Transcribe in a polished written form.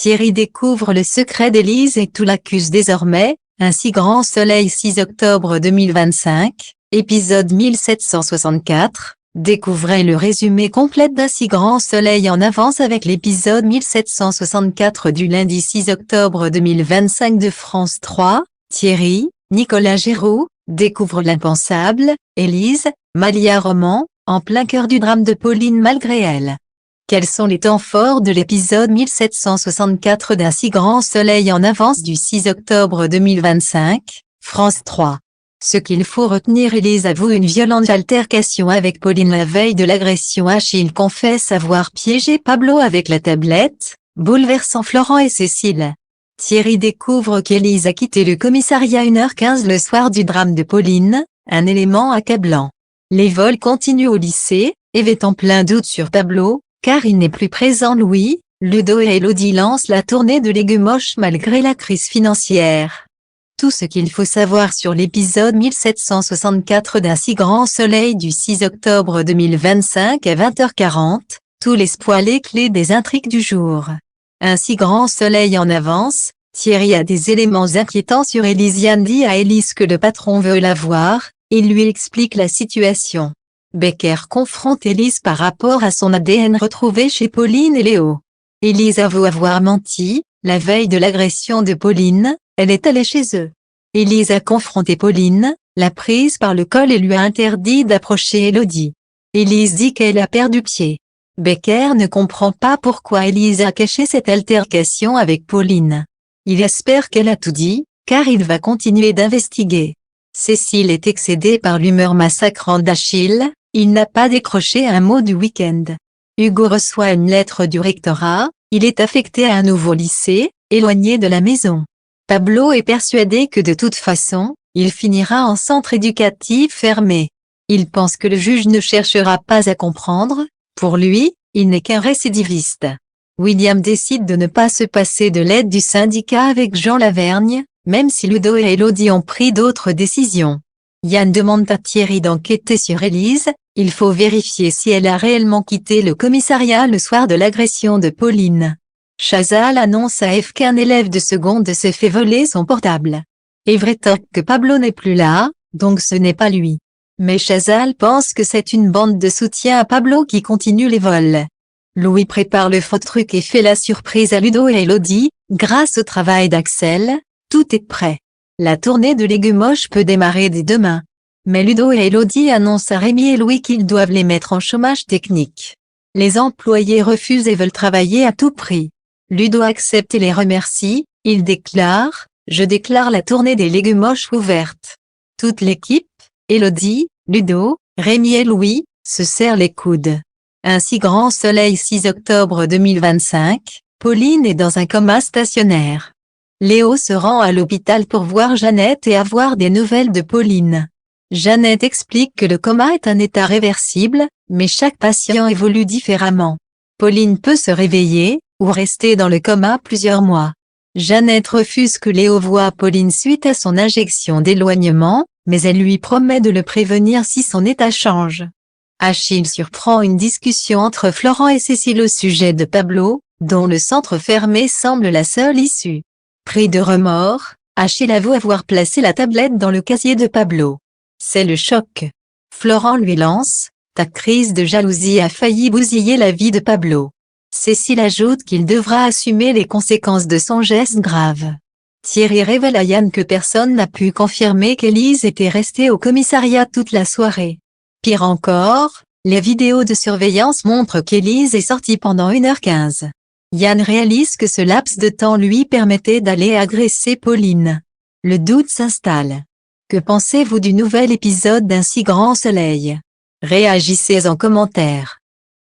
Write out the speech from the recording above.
Thierry découvre le secret d'Élise et tout l'accuse désormais. Un si grand soleil 6 octobre 2025, épisode 1764. Découvrez le résumé complet d'Un si grand soleil en avance avec l'épisode 1764 du lundi 6 octobre 2025 de France 3. Thierry, Nicolas Géraud, découvre l'impensable, Élise, Malia Roman, en plein cœur du drame de Pauline malgré elle. Quels sont les temps forts de l'épisode 1764 d'Un si grand soleil en avance du 6 octobre 2025, France 3. Ce qu'il faut retenir: Élise avoue une violente altercation avec Pauline la veille de l'agression. Achille confesse avoir piégé Pablo avec la tablette, bouleversant Florent et Cécile. Thierry découvre qu'Élise a quitté le commissariat 1h15 le soir du drame de Pauline, un élément accablant. Les vols continuent au lycée, Eve en plein doute sur Pablo, car il n'est plus présent. Louis, Ludo et Elodie lancent la tournée de Légumoche malgré la crise financière. Tout ce qu'il faut savoir sur l'épisode 1764 d'Un si grand soleil du 6 octobre 2025 à 20h40, tous les spoilers et clés des intrigues du jour. Un si grand soleil en avance, Thierry a des éléments inquiétants sur Élise. Yann dit à Élise que le patron veut la voir, il lui explique la situation. Becker confronte Élise par rapport à son ADN retrouvé chez Pauline et Léo. Élise avoue avoir menti, la veille de l'agression de Pauline, elle est allée chez eux. Élise a confronté Pauline, l'a prise par le col et lui a interdit d'approcher Elodie. Élise dit qu'elle a perdu pied. Becker ne comprend pas pourquoi Élise a caché cette altercation avec Pauline. Il espère qu'elle a tout dit, car il va continuer d'investiguer. Cécile est excédée par l'humeur massacrante d'Achille. Il n'a pas décroché un mot du week-end. Hugo reçoit une lettre du rectorat, il est affecté à un nouveau lycée, éloigné de la maison. Pablo est persuadé que de toute façon, il finira en centre éducatif fermé. Il pense que le juge ne cherchera pas à comprendre, pour lui, il n'est qu'un récidiviste. William décide de ne pas se passer de l'aide du syndicat avec Jean Lavergne, même si Ludo et Elodie ont pris d'autres décisions. Yann demande à Thierry d'enquêter sur Élise, il faut vérifier si elle a réellement quitté le commissariat le soir de l'agression de Pauline. Chazal annonce à Eve qu'un élève de seconde s'est fait voler son portable. Eve rétorque que Pablo n'est plus là, donc ce n'est pas lui. Mais Chazal pense que c'est une bande de soutien à Pablo qui continue les vols. Louis prépare le faux truc et fait la surprise à Ludo et Elodie, grâce au travail d'Axel, tout est prêt. La tournée de Légumoche peut démarrer dès demain. Mais Ludo et Elodie annoncent à Rémi et Louis qu'ils doivent les mettre en chômage technique. Les employés refusent et veulent travailler à tout prix. Ludo accepte et les remercie, il déclare « Je déclare la tournée des Légumoches ouverte ». Toute l'équipe, Elodie, Ludo, Rémi et Louis, se serrent les coudes. Un si grand soleil 6 octobre 2025, Pauline est dans un coma stationnaire. Léo se rend à l'hôpital pour voir Jeannette et avoir des nouvelles de Pauline. Jeannette explique que le coma est un état réversible, mais chaque patient évolue différemment. Pauline peut se réveiller, ou rester dans le coma plusieurs mois. Jeannette refuse que Léo voie Pauline suite à son injection d'éloignement, mais elle lui promet de le prévenir si son état change. Achille surprend une discussion entre Florent et Cécile au sujet de Pablo, dont le centre fermé semble la seule issue. Pris de remords, Achille avoue avoir placé la tablette dans le casier de Pablo. C'est le choc. Florent lui lance « Ta crise de jalousie a failli bousiller la vie de Pablo ». Cécile ajoute qu'il devra assumer les conséquences de son geste grave. Thierry révèle à Yann que personne n'a pu confirmer qu'Élise était restée au commissariat toute la soirée. Pire encore, les vidéos de surveillance montrent qu'Élise est sortie pendant 1h15. Yann réalise que ce laps de temps lui permettait d'aller agresser Pauline. Le doute s'installe. Que pensez-vous du nouvel épisode d'Un si grand soleil? Réagissez en commentaire.